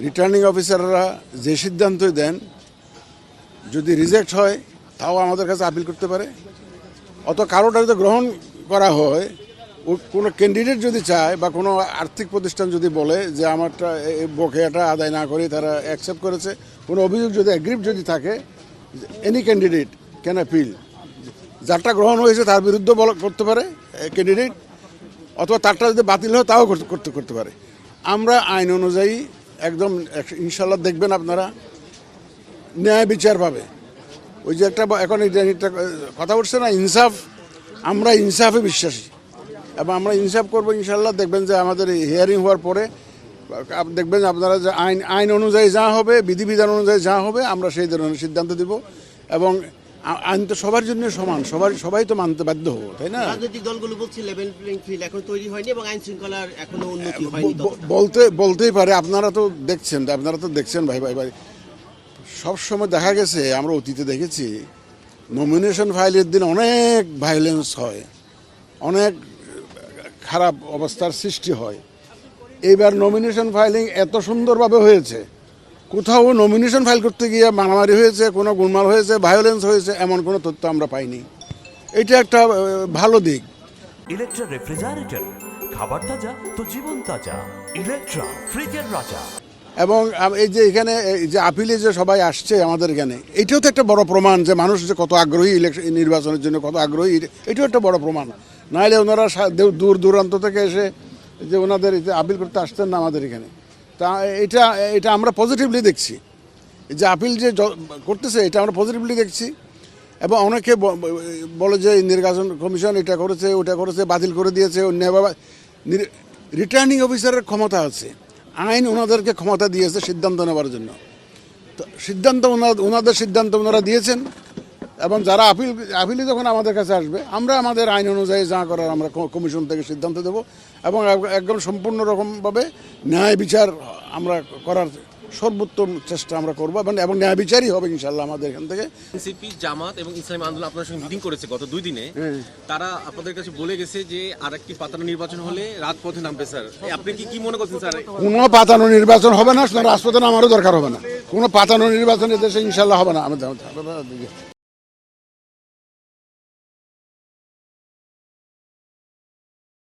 Returning অফিসাররা যে সিদ্ধান্তই দেন, যদি রিজেক্ট হয় তাও আমাদের কাছে আপিল করতে পারে। অত কারোটা যদি গ্রহণ করা হয়, কোনো ক্যান্ডিডেট যদি চায় বা কোনো আর্থিক প্রতিষ্ঠান যদি বলে যে আমারটা বকেয়াটা আদায় না করে তারা অ্যাকসেপ্ট করেছে, কোনো অভিযোগ যদি অ্যাগ্রিভ যদি থাকে, এনি ক্যান্ডিডেট ক্যান অ্যাপিল। যারটা গ্রহণ হয়েছে তার বিরুদ্ধে করতে পারে ক্যান্ডিডেট, অথবা তারটা যদি বাতিল হয় তাও করতে পারে। আমরা আইন অনুযায়ী একদম ইনশাল্লাহ দেখবেন আপনারা ন্যায় বিচার পাবে। ওই যে একটা এখন একটা কথা উঠছে না, ইনসাফ, আমরা ইনসাফে বিশ্বাসী এবং আমরা ইনসাফ করবো ইনশাল্লাহ। দেখবেন যে আমাদের হিয়ারিং হওয়ার পরে দেখবেন আপনারা যে আইন অনুযায়ী যা হবে, বিধিবিধান অনুযায়ী যা হবে, আমরা সেই ধরনের সিদ্ধান্ত দিব। এবং আইন তো সবার জন্য সমান, সবাই তো মানতে বাধ্য হবো, তাই না? রাজনৈতিক দলগুলো বলছে লেভেল প্লেইং ফিল্ড এখন তৈরি হয়নি এবং আইন শৃঙ্খলার এখনো উন্নতি হয়নি। বলতেই পারে, আপনারা তো দেখছেন ভাই ভাই ভাই সবসময় দেখা গেছে, আমরা অতীতে দেখেছি নমিনেশন ফাইলের দিন অনেক ভায়োলেন্স হয়, অনেক খারাপ অবস্থার সৃষ্টি হয়। এইবার নমিনেশন ফাইলিং এত সুন্দরভাবে হয়েছে, কোথাও নমিনেশন ফাইল করতে গিয়ে মারামারি হয়েছে, কোনো গোলমাল হয়েছে, ভায়োলেন্স হয়েছে, এমন কোনো তথ্য আমরা পাইনি। এটা একটা ভালো দিক। ইলেকট্রা রেফ্রিজারেটর, খাবার তাজা তো জীবন তাজা। ইলেকট্রা, ফ্রিজের রাজা। এবং এই যে এখানে যে আপিলে যে সবাই আসছে আমাদের এখানে, এটাও তো একটা বড় প্রমাণ যে মানুষ যে কত আগ্রহী নির্বাচনের জন্য, কত আগ্রহী, এটাও একটা বড় প্রমাণ। নাহলে ওনারা দূর দূরান্ত থেকে এসে যে ওনাদের আপিল করতে আসতেন না আমাদের এখানে। তা এটা আমরা পজিটিভলি দেখছি, যে আপিল যে করতেছে এটা আমরা পজিটিভলি দেখছি। এবং অনেকে বলে যে নির্বাচন কমিশন এটা করেছে, ওটা করেছে, বাতিল করে দিয়েছে। রিটার্নিং অফিসারের ক্ষমতা আছে, আইন ওনাদেরকে ক্ষমতা দিয়েছে সিদ্ধান্ত নেওয়ার জন্য। তো ওনাদের সিদ্ধান্ত ওনারা দিয়েছেন। এবং যারা আপিলে যখন আমাদের কাছে আসবে, আমরা আমাদের আইন অনুযায়ী যা করার আমরা কমিশন থেকে সিদ্ধান্ত দেব এবং একদম সম্পূর্ণ রকমভাবে ন্যায় বিচার আমরা করার সর্বোত্তম চেষ্টা আমরা করবো এবং ন্যায় বিচারই হবে ইনশাল্লাহ আমাদের এখান থেকে। এনসিপি, জামাত এবং ইসলামী আন্দোলন আপনার সঙ্গে মিটিং করেছে গত 2 দিনে। তারা আপনাদের কাছে বলে গেছে যে আরেকটি পাতানো নির্বাচন হলে রাজপথে নামবে। স্যার, আপনি কি মনে করছেন স্যার? কোনো পাতানো নির্বাচন হবে না, রাজপথে নামারও দরকার হবে না। কোনো পাতানো নির্বাচন এদেশে ইনশাল্লাহ হবে না। আমাদের